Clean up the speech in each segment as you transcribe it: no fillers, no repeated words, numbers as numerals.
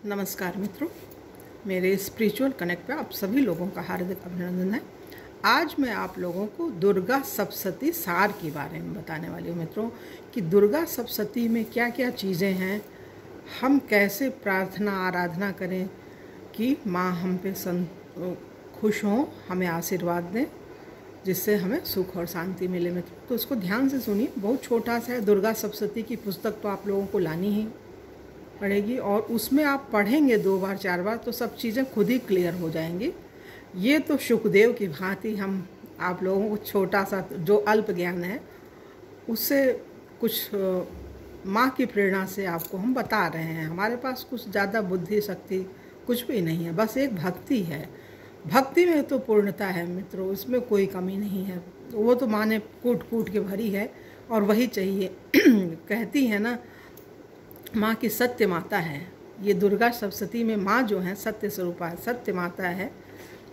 नमस्कार मित्रों, मेरे स्पिरिचुअल कनेक्ट पे आप सभी लोगों का हार्दिक अभिनंदन है। आज मैं आप लोगों को दुर्गा सप्तशती सार के बारे में बताने वाली हूँ मित्रों कि दुर्गा सप्तशती में क्या क्या चीज़ें हैं, हम कैसे प्रार्थना आराधना करें कि माँ हम पे खुश हों, हमें आशीर्वाद दें, जिससे हमें सुख और शांति मिले मित्रों। तो उसको ध्यान से सुनिए। बहुत छोटा सा है। दुर्गा सप्तशती की पुस्तक तो आप लोगों को लानी ही पड़ेगी और उसमें आप पढ़ेंगे 2 बार 4 बार तो सब चीज़ें खुद ही क्लियर हो जाएंगी। ये तो सुखदेव की भांति हम आप लोगों को छोटा सा जो अल्प ज्ञान है उससे कुछ माँ की प्रेरणा से आपको हम बता रहे हैं। हमारे पास कुछ ज़्यादा बुद्धि शक्ति कुछ भी नहीं है, बस एक भक्ति है। भक्ति में तो पूर्णता है मित्रों, इसमें कोई कमी नहीं है। वो तो माँ ने कूट कूट के भरी है और वही चाहिए। कहती है ना, माँ की सत्य माता है। ये दुर्गा सप्तशती में माँ जो है सत्य स्वरूपा है, सत्य माता है,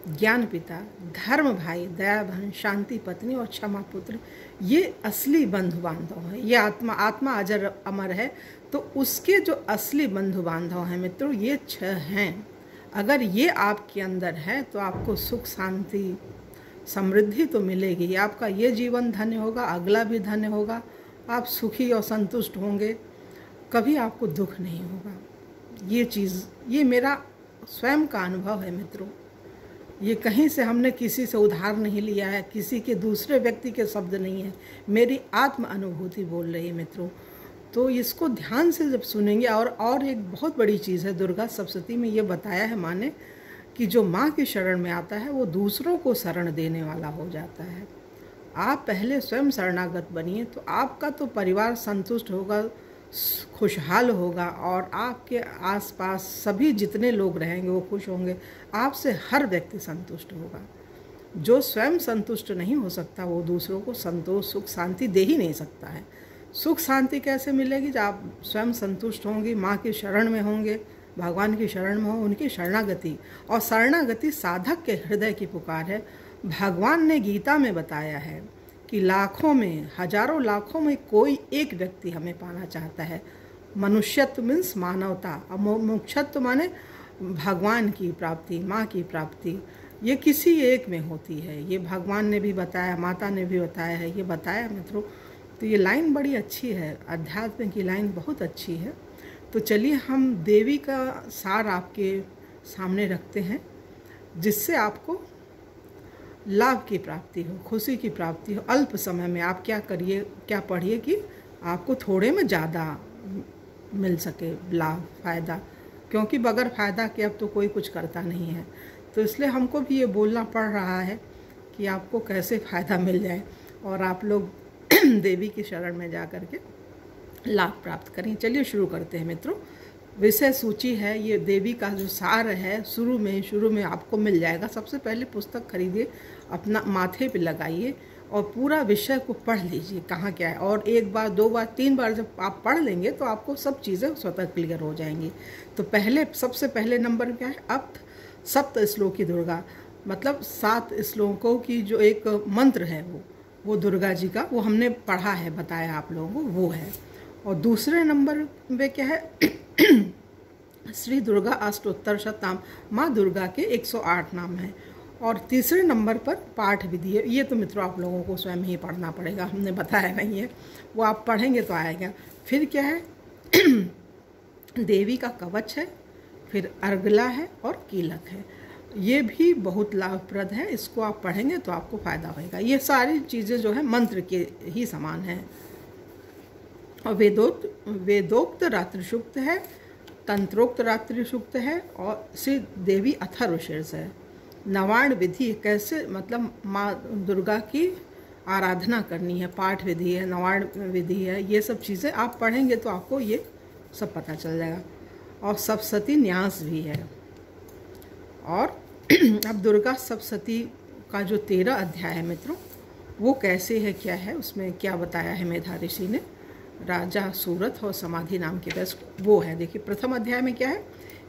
ज्ञान पिता, धर्म भाई, दया बहन, शांति पत्नी और क्षमा पुत्र। ये असली बंधु बांधव हैं। ये आत्मा अजर अमर है, तो उसके जो असली बंधु बांधव हैं मित्रों ये 6 हैं। अगर ये आपके अंदर है तो आपको सुख शांति समृद्धि तो मिलेगी। आपका ये जीवन धन्य होगा, अगला भी धन्य होगा, आप सुखी और संतुष्ट होंगे, कभी आपको दुख नहीं होगा। ये मेरा स्वयं का अनुभव है मित्रों। ये कहीं से हमने किसी से उधार नहीं लिया है, किसी के दूसरे व्यक्ति के शब्द नहीं है, मेरी आत्म अनुभूति बोल रही है मित्रों। तो इसको ध्यान से जब सुनेंगे। और एक बहुत बड़ी चीज़ है दुर्गा सप्तशती में, ये बताया है माँ ने कि जो माँ की शरण में आता है वो दूसरों को शरण देने वाला हो जाता है। आप पहले स्वयं शरणागत बनिए तो आपका तो परिवार संतुष्ट होगा, खुशहाल होगा और आपके आसपास सभी जितने लोग रहेंगे वो खुश होंगे। आपसे हर व्यक्ति संतुष्ट होगा। जो स्वयं संतुष्ट नहीं हो सकता वो दूसरों को संतोष सुख शांति दे ही नहीं सकता है। सुख शांति कैसे मिलेगी? जब आप स्वयं संतुष्ट होंगे, माँ की शरण में होंगे, भगवान की शरण में हो, उनकी शरणागति। और शरणागति साधक के हृदय की पुकार है। भगवान ने गीता में बताया है कि लाखों में, हजारों लाखों में कोई एक व्यक्ति हमें पाना चाहता है। मनुष्यत्व मीन्स मानवता, मोक्षत्व माने भगवान की प्राप्ति, माँ की प्राप्ति। ये किसी एक में होती है। ये भगवान ने भी बताया, माता ने भी बताया है, ये बताया मित्रों। तो ये लाइन बड़ी अच्छी है, अध्यात्म की लाइन बहुत अच्छी है। तो चलिए हम देवी का सार आपके सामने रखते हैं, जिससे आपको लाभ की प्राप्ति हो, खुशी की प्राप्ति हो। अल्प समय में आप क्या करिए, क्या पढ़िए कि आपको थोड़े में ज़्यादा मिल सके लाभ, फ़ायदा। क्योंकि बगैर फ़ायदा के अब तो कोई कुछ करता नहीं है। तो इसलिए हमको भी ये बोलना पड़ रहा है कि आपको कैसे फ़ायदा मिल जाए और आप लोग देवी की शरण में जा कर के लाभ प्राप्त करें। चलिए शुरू करते हैं मित्रों। विषय सूची है, ये देवी का जो सार है शुरू में आपको मिल जाएगा। सबसे पहले पुस्तक खरीदिए, अपना माथे पे लगाइए और पूरा विषय को पढ़ लीजिए कहाँ क्या है। और 1 बार 2 बार 3 बार जब आप पढ़ लेंगे तो आपको सब चीज़ें स्वतः क्लियर हो जाएंगी। तो सबसे पहले नंबर क्या है? अप्त सप्त श्लोकी दुर्गा, मतलब 7 श्लोकों की जो एक मंत्र है वो दुर्गा जी का, वो हमने पढ़ा है, बताया आप लोगों को, वो है। और दूसरे नंबर पे क्या है? श्री दुर्गा अष्टोत्तर शतनाम, माँ दुर्गा के 108 नाम हैं। और तीसरे नंबर पर पाठ विधि है। ये तो मित्रों आप लोगों को स्वयं ही पढ़ना पड़ेगा, हमने बताया नहीं है, वो आप पढ़ेंगे तो आएगा। फिर क्या है? देवी का कवच है, फिर अर्गला है और कीलक है। ये भी बहुत लाभप्रद है, इसको आप पढ़ेंगे तो आपको फ़ायदा होगा। ये सारी चीज़ें जो है मंत्र के ही समान हैं। और वेदोक्त रात्रि सूक्त है, तंत्रोक्त रात्रि सूक्त है और श्री देवी अथर्वशीर्ष है। नवार्ण विधि कैसे, मतलब माँ दुर्गा की आराधना करनी है, पाठ विधि है, नवार्ण विधि है। ये सब चीज़ें आप पढ़ेंगे तो आपको ये सब पता चल जाएगा। और सप्तशती न्यास भी है। और अब दुर्गा सप्तशती का जो 13 अध्याय है मित्रों, वो कैसे है, क्या है, उसमें क्या बताया है मेधा ऋषि ने। राजा सूरत और समाधि नाम के बेस्ट वो है। देखिए प्रथम अध्याय में क्या है?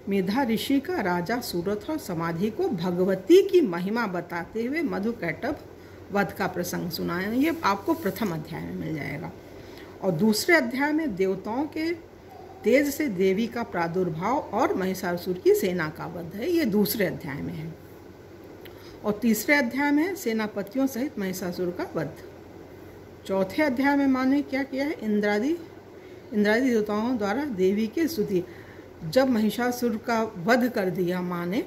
मेधा ऋषि का राजा सूरत और समाधि को भगवती की महिमा बताते हुए मधुकैटभ वध का प्रसंग सुनाया। ये आपको प्रथम अध्याय में मिल जाएगा। और दूसरे अध्याय में देवताओं के तेज से देवी का प्रादुर्भाव और महिषासुर की सेना का वध है, ये दूसरे अध्याय में है। और तीसरे अध्याय में है सेनापतियों सहित महिषासुर का वध। चौथे अध्याय में माँ ने क्या किया है, इंद्रादि देवताओं द्वारा देवी की स्तुति। जब महिषासुर का वध कर दिया माँ ने,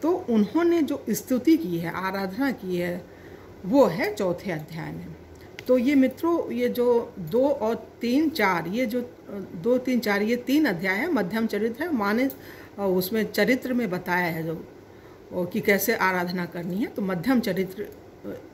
तो उन्होंने जो स्तुति की है, आराधना की है, वो है चौथे अध्याय में। तो ये मित्रों, ये जो 2 और 3, 4, ये जो 2, 3, 4 ये 3 अध्याय है, मध्यम चरित्र है। माँ ने उसमें चरित्र में बताया है जो कि कैसे आराधना करनी है। तो मध्यम चरित्र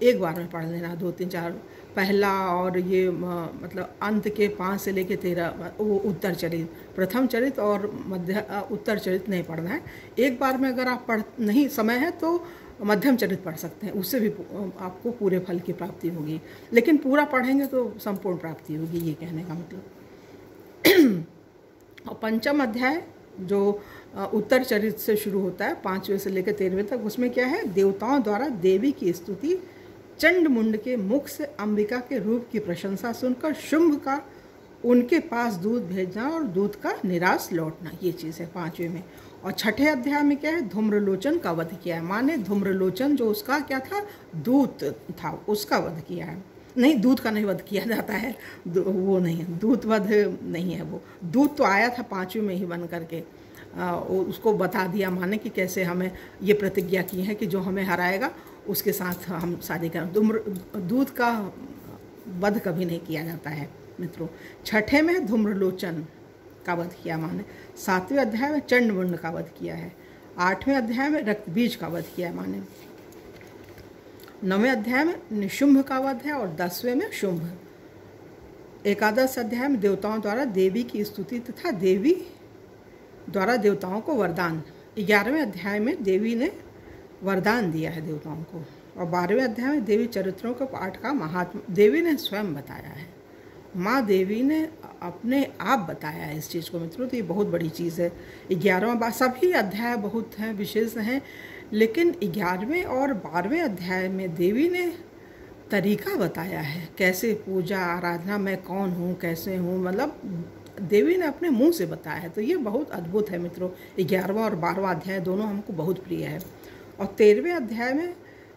एक बार में पढ़ लेना, 2, 3, 4 पहला, और ये मतलब अंत के 5 से लेके 13 वो उत्तर चरित्र, प्रथम चरित्र और मध्य उत्तर चरित्र नहीं पढ़ना है। एक बार में अगर आप नहीं समय है तो मध्यम चरित्र पढ़ सकते हैं, उससे भी आपको पूरे फल की प्राप्ति होगी। लेकिन पूरा पढ़ेंगे तो संपूर्ण प्राप्ति होगी, ये कहने का मतलब। और पंचम अध्याय जो उत्तर चरित्र से शुरू होता है, 5वें से लेकर 13वें तक, उसमें क्या है, देवताओं द्वारा देवी की स्तुति, चंड मुंड के मुख से अंबिका के रूप की प्रशंसा सुनकर शुंभ का उनके पास दूध भेजना और दूध का निराश लौटना, ये चीज़ है 5वें में। और छठे अध्याय में क्या है, धूम्रलोचन का वध किया है। माँ ने धूम्रलोचन जो उसका क्या था, दूत था, उसका वध किया है। नहीं, दूत का नहीं वध किया जाता है, वो नहीं है, दूत वध नहीं है वो। दूत तो आया था 5वें में ही बन करके, उसको बता दिया माँ ने कि कैसे हमें ये प्रतिज्ञा की है कि जो हमें हराएगा उसके साथ हम शादी करें। दूत का वध कभी नहीं किया जाता है मित्रों। छठे में धूम्रलोचन का वध किया माँ ने। 7वें अध्याय में चंडमुंड का वध किया है। 8वें अध्याय में रक्तबीज का वध किया है माँ ने। 9वें अध्याय में निशुंभ का वध है और 10वें में शुंभ। एकादश अध्याय में देवताओं द्वारा देवी की स्तुति तथा देवी द्वारा देवताओं को वरदान। 11वें अध्याय में देवी ने वरदान दिया है देवताओं को। और 12वें अध्याय में देवी चरित्रों के पाठ का महात्मा देवी ने स्वयं बताया है। माँ देवी ने अपने आप बताया है इस चीज़ को मित्रों, तो ये बहुत बड़ी चीज़ है। 11वां बात, सभी अध्याय बहुत हैं, विशेष हैं, लेकिन 11वें और 12वें अध्याय में देवी ने तरीका बताया है, कैसे पूजा आराधना, मैं कौन हूँ, कैसे हूँ, मतलब देवी ने अपने मुंह से बताया है। तो ये बहुत अद्भुत है मित्रों। 11वां और 12वां अध्याय दोनों हमको बहुत प्रिय है। और 13वें अध्याय में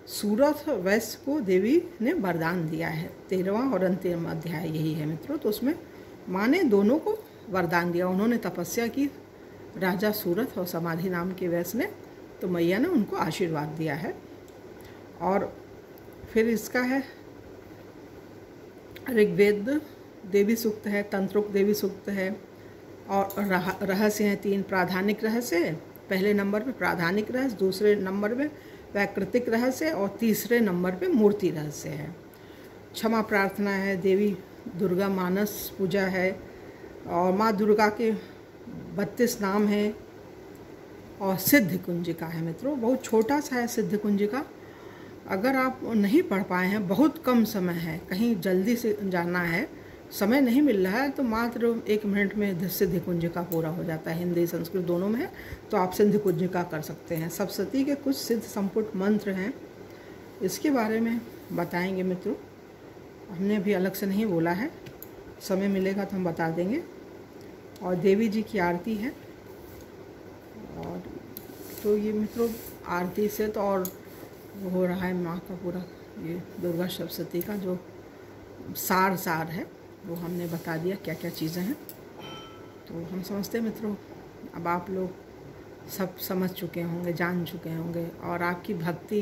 सूरथ वैश्य को देवी ने वरदान दिया है। 13वां और अंतिम अध्याय यही है मित्रों। तो उसमें माँ ने दोनों को वरदान दिया। उन्होंने तपस्या की, राजा सूरथ और समाधि नाम के वैश्य ने, तो मैया ने उनको आशीर्वाद दिया है। और फिर इसका है ऋग्वेद देवी सूक्त है, तंत्रोक्त देवी सूक्त है, और रहस्य हैं 3 प्राधानिक रहस्य है। पहले नंबर पे प्राधानिक रहस्य, दूसरे नंबर पे वैकृतिक रहस्य और तीसरे नंबर पे मूर्ति रहस्य है। क्षमा प्रार्थना है, देवी दुर्गा मानस पूजा है, और माँ दुर्गा के 32 नाम हैं। और सिद्ध कुंजिका है मित्रों, बहुत छोटा सा है सिद्ध कुंजिका। अगर आप नहीं पढ़ पाए हैं, बहुत कम समय है, कहीं जल्दी से जाना है, समय नहीं मिल रहा है, तो मात्र 1 मिनट में सिद्ध कुंजिका पूरा हो जाता है। हिंदी संस्कृत दोनों में है, तो आप सिद्ध कुंजिका कर सकते हैं। सप्तशती के कुछ सिद्ध संपुट मंत्र हैं, इसके बारे में बताएंगे मित्रों। हमने अभी अलग से नहीं बोला है, समय मिलेगा तो हम बता देंगे। और देवी जी की आरती है। और तो ये मित्रों आरती से तो और हो रहा है माँ का पूरा ये दुर्गा सप्तशती का जो सार है वो हमने बता दिया, क्या क्या चीज़ें हैं। तो हम समझते हैं मित्रों, अब आप लोग सब समझ चुके होंगे, जान चुके होंगे, और आपकी भक्ति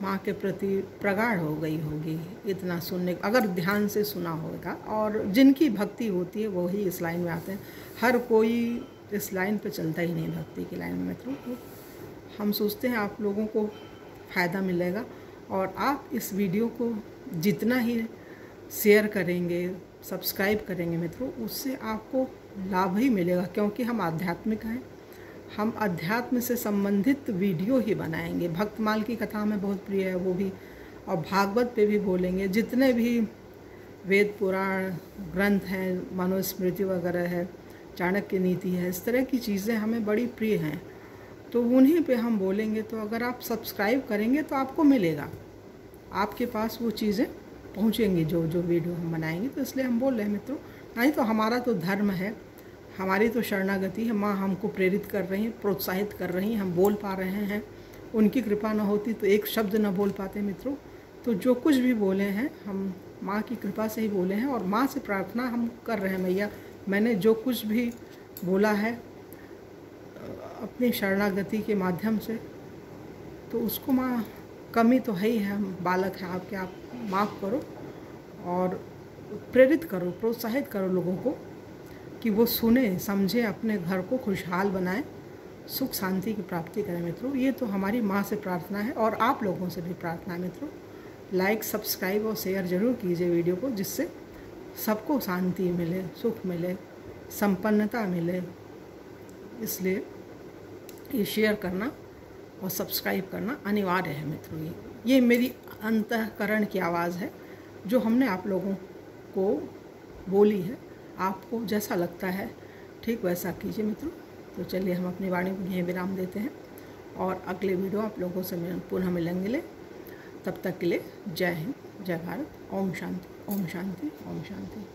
माँ के प्रति प्रगाढ़ हो गई होगी इतना सुनने, अगर ध्यान से सुना होगा। और जिनकी भक्ति होती है वो ही इस लाइन में आते हैं। हर कोई इस लाइन पे चलता ही नहीं भक्ति की लाइन में मित्रों। तो हम सोचते हैं आप लोगों को फ़ायदा मिलेगा, और आप इस वीडियो को जितना ही शेयर करेंगे, सब्सक्राइब करेंगे मित्रों, उससे आपको लाभ ही मिलेगा। क्योंकि हम आध्यात्मिक हैं, हम अध्यात्म से संबंधित वीडियो ही बनाएंगे। भक्तमाल की कथा हमें बहुत प्रिय है, वो भी, और भागवत पे भी बोलेंगे। जितने भी वेद पुराण ग्रंथ हैं, मनुस्मृति वगैरह है, चाणक्य नीति है, इस तरह की चीज़ें हमें बड़ी प्रिय हैं, तो उन्हीं पे हम बोलेंगे। तो अगर आप सब्सक्राइब करेंगे तो आपको मिलेगा, आपके पास वो चीज़ें पहुँचेंगी जो वीडियो हम बनाएंगे। तो इसलिए हम बोल रहे हैं मित्रों, नहीं तो हमारा तो धर्म है, हमारी तो शरणागति है। माँ हमको प्रेरित कर रही हैं, प्रोत्साहित कर रही हैं, हम बोल पा रहे हैं। उनकी कृपा न होती तो एक शब्द न बोल पाते मित्रों। तो जो कुछ भी बोले हैं हम माँ की कृपा से ही बोले हैं, और माँ से प्रार्थना हम कर रहे हैं, मैया मैंने जो कुछ भी बोला है अपनी शरणागति के माध्यम से, तो उसको माँ कमी तो है ही है, हम बालक हैं आपके, आप माफ़ करो और प्रेरित करो, प्रोत्साहित करो लोगों को कि वो सुने समझे, अपने घर को खुशहाल बनाएं, सुख शांति की प्राप्ति करें मित्रों। ये तो हमारी माँ से प्रार्थना है और आप लोगों से भी प्रार्थना है मित्रों। लाइक, सब्सक्राइब और शेयर ज़रूर कीजिए वीडियो को, जिससे सबको शांति मिले, सुख मिले, संपन्नता मिले। इसलिए ये शेयर करना और सब्सक्राइब करना अनिवार्य है मित्रों। ये मेरी अंतःकरण की आवाज़ है जो हमने आप लोगों को बोली है। आपको जैसा लगता है ठीक वैसा कीजिए मित्रों। तो चलिए हम अपनी वाणी को यहीं विराम देते हैं और अगले वीडियो आप लोगों से पुनः मिलेंगे। तब तक के लिए जय हिंद, जय भारत, ओम शांति, ओम शांति, ओम शांति।